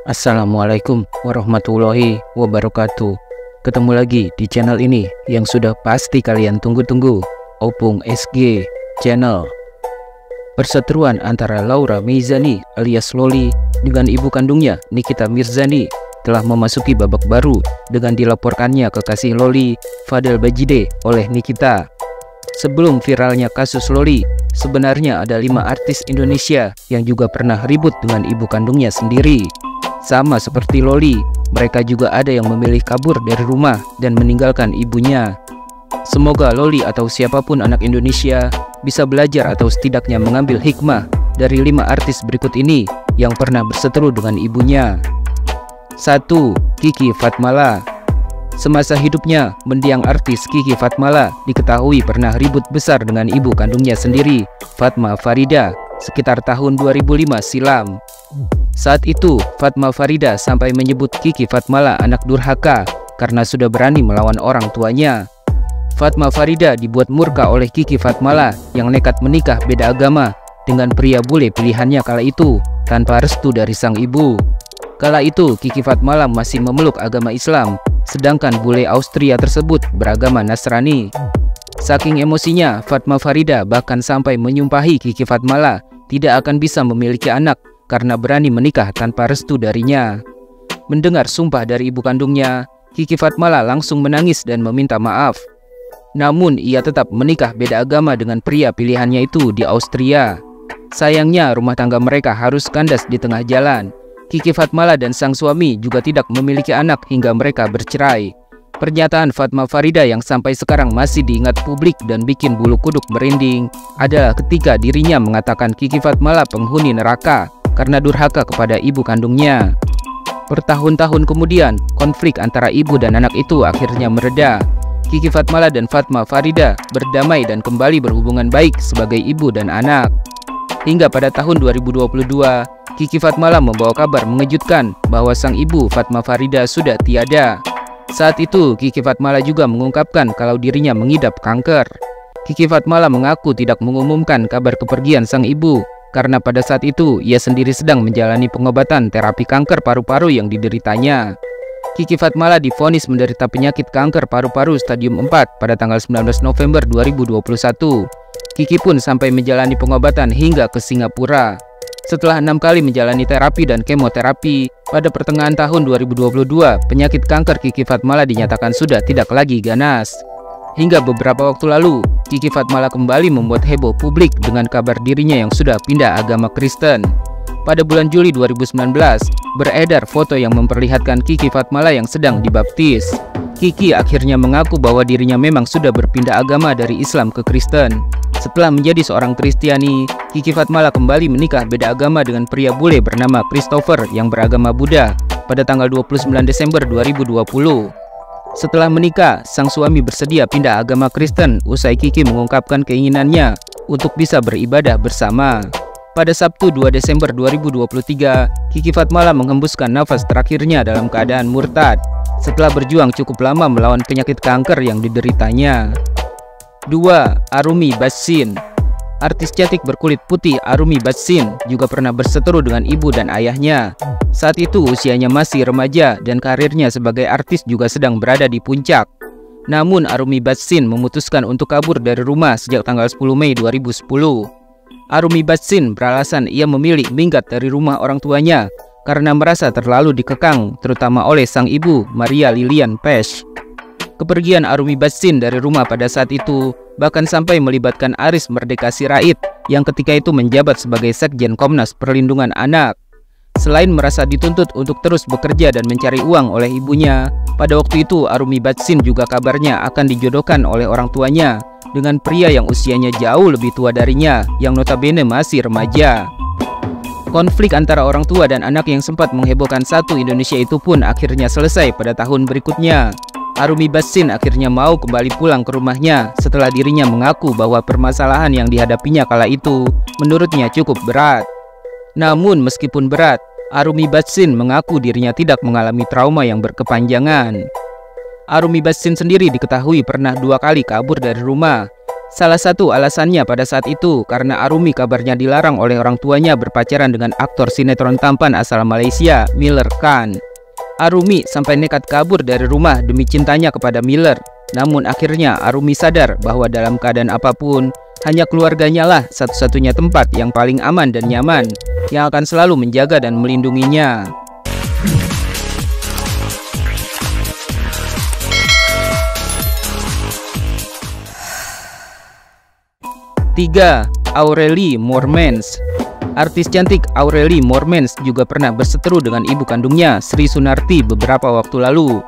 Assalamualaikum warahmatullahi wabarakatuh. Ketemu lagi di channel ini yang sudah pasti kalian tunggu-tunggu, Opung SG Channel. Perseteruan antara Laura Meizani alias Loli dengan ibu kandungnya Nikita Mirzani telah memasuki babak baru dengan dilaporkannya kekasih Loli, Fadel Bajide, oleh Nikita. Sebelum viralnya kasus Loli, sebenarnya ada 5 artis Indonesia yang juga pernah ribut dengan ibu kandungnya sendiri. Sama seperti Loli, mereka juga ada yang memilih kabur dari rumah dan meninggalkan ibunya. Semoga Loli atau siapapun anak Indonesia bisa belajar atau setidaknya mengambil hikmah dari 5 artis berikut ini yang pernah berseteru dengan ibunya. 1. Kiki Fatmala. Semasa hidupnya, mendiang artis Kiki Fatmala diketahui pernah ribut besar dengan ibu kandungnya sendiri, Fatma Farida, sekitar tahun 2005 silam. Saat itu, Fatma Farida sampai menyebut Kiki Fatmala anak durhaka karena sudah berani melawan orang tuanya. Fatma Farida dibuat murka oleh Kiki Fatmala yang nekat menikah beda agama dengan pria bule pilihannya kala itu tanpa restu dari sang ibu. Kala itu, Kiki Fatmala masih memeluk agama Islam, sedangkan bule Austria tersebut beragama Nasrani. Saking emosinya, Fatma Farida bahkan sampai menyumpahi Kiki Fatmala tidak akan bisa memiliki anak karena berani menikah tanpa restu darinya. Mendengar sumpah dari ibu kandungnya, Kiki Fatmala langsung menangis dan meminta maaf. Namun ia tetap menikah beda agama dengan pria pilihannya itu di Austria. Sayangnya rumah tangga mereka harus kandas di tengah jalan. Kiki Fatmala dan sang suami juga tidak memiliki anak hingga mereka bercerai. Pernyataan Fatma Farida yang sampai sekarang masih diingat publik dan bikin bulu kuduk merinding adalah ketika dirinya mengatakan Kiki Fatmala penghuni neraka karena durhaka kepada ibu kandungnya. Bertahun-tahun kemudian, konflik antara ibu dan anak itu akhirnya mereda. Kiki Fatmala dan Fatma Farida berdamai dan kembali berhubungan baik sebagai ibu dan anak. Hingga pada tahun 2022, Kiki Fatmala membawa kabar mengejutkan bahwa sang ibu Fatma Farida sudah tiada. Saat itu, Kiki Fatmala juga mengungkapkan kalau dirinya mengidap kanker. Kiki Fatmala mengaku tidak mengumumkan kabar kepergian sang ibu karena pada saat itu ia sendiri sedang menjalani pengobatan terapi kanker paru-paru yang dideritanya. Kiki Fatmala divonis menderita penyakit kanker paru-paru stadium 4 pada tanggal 19 November 2021. Kiki pun sampai menjalani pengobatan hingga ke Singapura. Setelah 6 kali menjalani terapi dan kemoterapi, pada pertengahan tahun 2022, penyakit kanker Kiki Fatmala dinyatakan sudah tidak lagi ganas. Hingga beberapa waktu lalu, Kiki Fatmala kembali membuat heboh publik dengan kabar dirinya yang sudah pindah agama Kristen. Pada bulan Juli 2019, beredar foto yang memperlihatkan Kiki Fatmala yang sedang dibaptis. Kiki akhirnya mengaku bahwa dirinya memang sudah berpindah agama dari Islam ke Kristen. Setelah menjadi seorang Kristiani, Kiki Fatmala kembali menikah beda agama dengan pria bule bernama Christopher yang beragama Buddha pada tanggal 29 Desember 2020. Setelah menikah, sang suami bersedia pindah agama Kristen usai Kiki mengungkapkan keinginannya untuk bisa beribadah bersama. Pada Sabtu 2 Desember 2023, Kiki Fatmala menghembuskan nafas terakhirnya dalam keadaan murtad setelah berjuang cukup lama melawan penyakit kanker yang dideritanya. 2. Arumi Bassin. Artis cantik berkulit putih Arumi Bassin juga pernah berseteru dengan ibu dan ayahnya. Saat itu usianya masih remaja dan karirnya sebagai artis juga sedang berada di puncak. Namun Arumi Bassin memutuskan untuk kabur dari rumah sejak tanggal 10 Mei 2010. Arumi Bassin beralasan ia memilih minggat dari rumah orang tuanya karena merasa terlalu dikekang, terutama oleh sang ibu Maria Lilian Pesch. Kepergian Arumi Bassin dari rumah pada saat itu bahkan sampai melibatkan Aris Merdeka Sirait yang ketika itu menjabat sebagai Sekjen Komnas Perlindungan Anak. Selain merasa dituntut untuk terus bekerja dan mencari uang oleh ibunya, pada waktu itu Arumi Bassin juga kabarnya akan dijodohkan oleh orang tuanya dengan pria yang usianya jauh lebih tua darinya yang notabene masih remaja. Konflik antara orang tua dan anak yang sempat menghebohkan satu Indonesia itu pun akhirnya selesai pada tahun berikutnya. Arumi Bassin akhirnya mau kembali pulang ke rumahnya setelah dirinya mengaku bahwa permasalahan yang dihadapinya kala itu menurutnya cukup berat. Namun meskipun berat, Arumi Bassin mengaku dirinya tidak mengalami trauma yang berkepanjangan. Arumi Bassin sendiri diketahui pernah 2 kali kabur dari rumah. Salah satu alasannya pada saat itu karena Arumi kabarnya dilarang oleh orang tuanya berpacaran dengan aktor sinetron tampan asal Malaysia, Miller Khan. Arumi sampai nekat kabur dari rumah demi cintanya kepada Miller. Namun akhirnya Arumi sadar bahwa dalam keadaan apapun, hanya keluarganya lah satu-satunya tempat yang paling aman dan nyaman, yang akan selalu menjaga dan melindunginya. 3. Aurelie Moormans. Artis cantik Aurelie Moormans juga pernah berseteru dengan ibu kandungnya, Sri Sunarti, beberapa waktu lalu.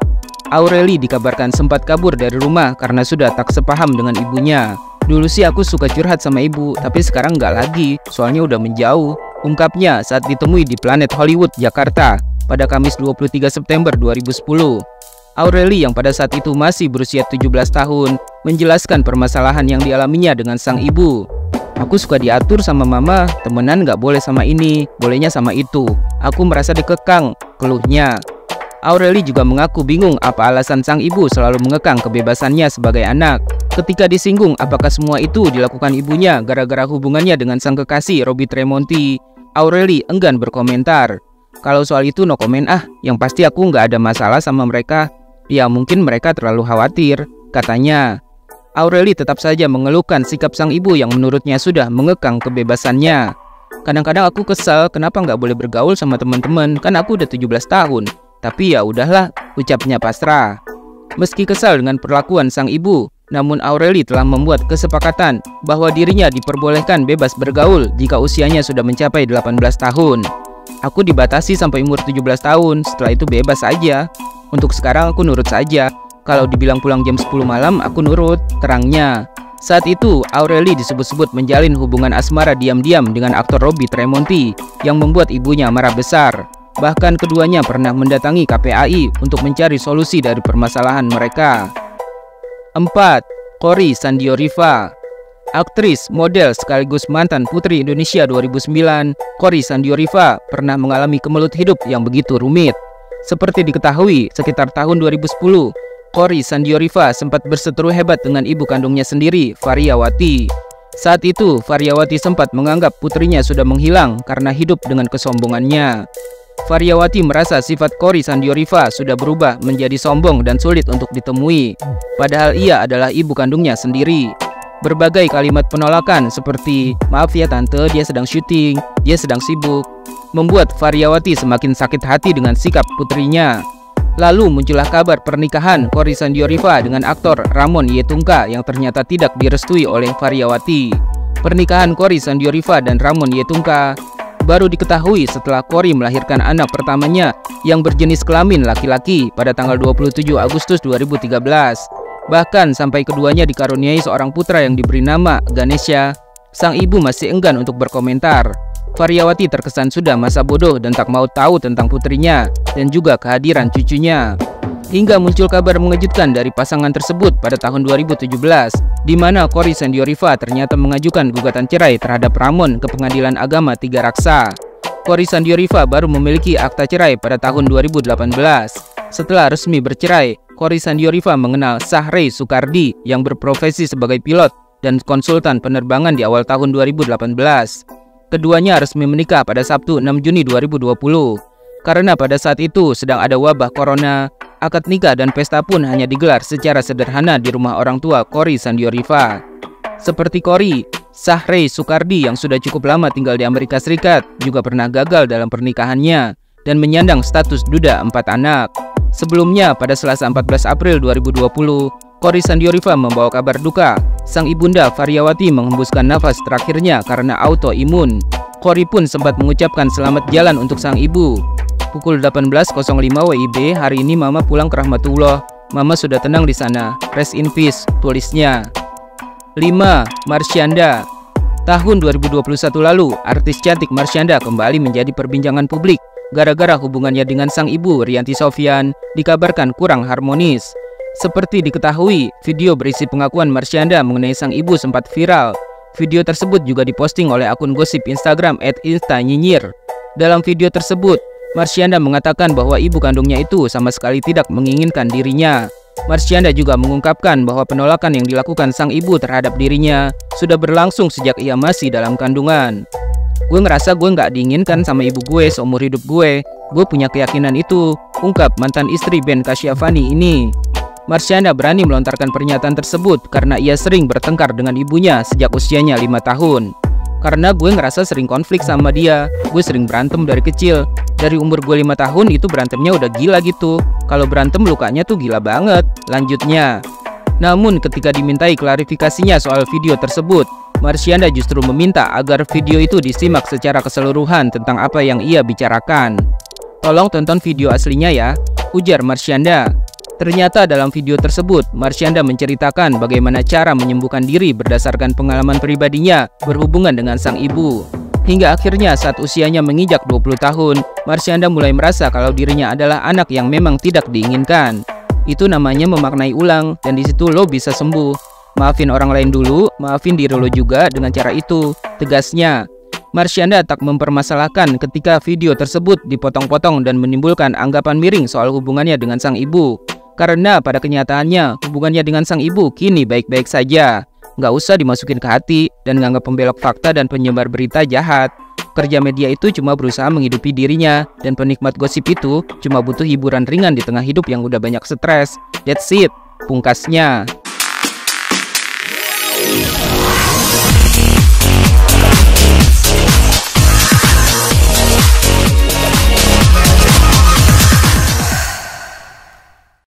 Aurelie dikabarkan sempat kabur dari rumah karena sudah tak sepaham dengan ibunya. "Dulu sih aku suka curhat sama ibu, tapi sekarang nggak lagi, soalnya udah menjauh," ungkapnya saat ditemui di Planet Hollywood, Jakarta pada Kamis 23 September 2010. Aurelie yang pada saat itu masih berusia 17 tahun menjelaskan permasalahan yang dialaminya dengan sang ibu. "Aku suka diatur sama mama, temenan nggak boleh sama ini, bolehnya sama itu. Aku merasa dikekang," keluhnya. Aurelie juga mengaku bingung apa alasan sang ibu selalu mengekang kebebasannya sebagai anak. Ketika disinggung apakah semua itu dilakukan ibunya gara-gara hubungannya dengan sang kekasih Robby Tremonti, Aurelie enggan berkomentar. "Kalau soal itu no komen ah, yang pasti aku nggak ada masalah sama mereka. Ya mungkin mereka terlalu khawatir," katanya. Aurelie tetap saja mengeluhkan sikap sang ibu yang menurutnya sudah mengekang kebebasannya. "Kadang-kadang aku kesal kenapa nggak boleh bergaul sama teman-teman, kan aku udah 17 tahun. Tapi ya udahlah," ucapnya pasrah. Meski kesal dengan perlakuan sang ibu, namun Aurelie telah membuat kesepakatan bahwa dirinya diperbolehkan bebas bergaul jika usianya sudah mencapai 18 tahun. "Aku dibatasi sampai umur 17 tahun, setelah itu bebas aja. Untuk sekarang aku nurut saja. Kalau dibilang pulang jam 10 malam, aku nurut," terangnya. Saat itu, Aurelie disebut-sebut menjalin hubungan asmara diam-diam dengan aktor Robby Tremonti yang membuat ibunya marah besar. Bahkan keduanya pernah mendatangi KPAI untuk mencari solusi dari permasalahan mereka. 4. Korrie Sandioriva. Aktris, model, sekaligus mantan Putri Indonesia 2009, Korrie Sandioriva pernah mengalami kemelut hidup yang begitu rumit. Seperti diketahui, sekitar tahun 2010, Korrie Sandioriva sempat berseteru hebat dengan ibu kandungnya sendiri, Variawati. Saat itu, Variawati sempat menganggap putrinya sudah menghilang karena hidup dengan kesombongannya. Variawati merasa sifat Korrie Sandioriva sudah berubah menjadi sombong dan sulit untuk ditemui, padahal ia adalah ibu kandungnya sendiri. Berbagai kalimat penolakan seperti "maaf ya tante, dia sedang syuting, dia sedang sibuk," membuat Variawati semakin sakit hati dengan sikap putrinya. Lalu muncullah kabar pernikahan Korrie Sandioriva dengan aktor Ramon Yetungka yang ternyata tidak direstui oleh Variawati. Pernikahan Korrie Sandioriva dan Ramon Yetungka baru diketahui setelah Korrie melahirkan anak pertamanya yang berjenis kelamin laki-laki pada tanggal 27 Agustus 2013. Bahkan sampai keduanya dikaruniai seorang putra yang diberi nama Ganesha, sang ibu masih enggan untuk berkomentar. Variawati terkesan sudah masa bodoh dan tak mau tahu tentang putrinya dan juga kehadiran cucunya. Hingga muncul kabar mengejutkan dari pasangan tersebut pada tahun 2017, di mana Korrie Sandioriva ternyata mengajukan gugatan cerai terhadap Ramon ke Pengadilan Agama Tiga Raksa. Korrie Sandioriva baru memiliki akta cerai pada tahun 2018. Setelah resmi bercerai, Korrie Sandioriva mengenal Sahrey Sukardi yang berprofesi sebagai pilot dan konsultan penerbangan di awal tahun 2018. Keduanya resmi menikah pada Sabtu 6 Juni 2020. Karena pada saat itu sedang ada wabah corona, akad nikah dan pesta pun hanya digelar secara sederhana di rumah orang tua Korrie Sandioriva. Seperti Korrie, Sahrey Sukardi yang sudah cukup lama tinggal di Amerika Serikat juga pernah gagal dalam pernikahannya dan menyandang status duda 4 anak. Sebelumnya, pada Selasa 14 April 2020, Korrie Sandioriva membawa kabar duka. Sang ibunda Variawati menghembuskan nafas terakhirnya karena autoimun. Korrie pun sempat mengucapkan selamat jalan untuk sang ibu. Pukul 18.05 WIB, "Hari ini mama pulang ke rahmatullah. Mama sudah tenang di sana. Rest in peace," tulisnya. 5. Marsyanda. Tahun 2021 lalu, artis cantik Marsyanda kembali menjadi perbincangan publik gara-gara hubungannya dengan sang ibu Rianti Sofyan dikabarkan kurang harmonis. Seperti diketahui, video berisi pengakuan Marsyanda mengenai sang ibu sempat viral. Video tersebut juga diposting oleh akun gosip Instagram @instanyinyir. Dalam video tersebut, Marsyanda mengatakan bahwa ibu kandungnya itu sama sekali tidak menginginkan dirinya. Marsyanda juga mengungkapkan bahwa penolakan yang dilakukan sang ibu terhadap dirinya sudah berlangsung sejak ia masih dalam kandungan. Gue ngerasa gue nggak diinginkan sama ibu gue seumur hidup gue. Gue punya keyakinan itu, ungkap mantan istri Ben Kasyafani ini. Marsyanda berani melontarkan pernyataan tersebut karena ia sering bertengkar dengan ibunya sejak usianya 5 tahun. Karena gue ngerasa sering konflik sama dia, gue sering berantem dari kecil. Dari umur gue 5 tahun itu berantemnya udah gila gitu. Kalau berantem lukanya tuh gila banget, lanjutnya. Namun ketika dimintai klarifikasinya soal video tersebut, Marsyanda justru meminta agar video itu disimak secara keseluruhan tentang apa yang ia bicarakan. Tolong tonton video aslinya ya, ujar Marsyanda. Ternyata dalam video tersebut, Marsyanda menceritakan bagaimana cara menyembuhkan diri berdasarkan pengalaman pribadinya berhubungan dengan sang ibu. Hingga akhirnya saat usianya menginjak 20 tahun, Marsyanda mulai merasa kalau dirinya adalah anak yang memang tidak diinginkan. Itu namanya memaknai ulang, dan disitu lo bisa sembuh. Maafin orang lain dulu, maafin diri lo juga dengan cara itu, tegasnya. Marsyanda tak mempermasalahkan ketika video tersebut dipotong-potong dan menimbulkan anggapan miring soal hubungannya dengan sang ibu. Karena pada kenyataannya, hubungannya dengan sang ibu kini baik-baik saja. Nggak usah dimasukin ke hati dan nganggap pembelok fakta dan penyebar berita jahat. Kerja media itu cuma berusaha menghidupi dirinya, dan penikmat gosip itu cuma butuh hiburan ringan di tengah hidup yang udah banyak stres. That's it, pungkasnya.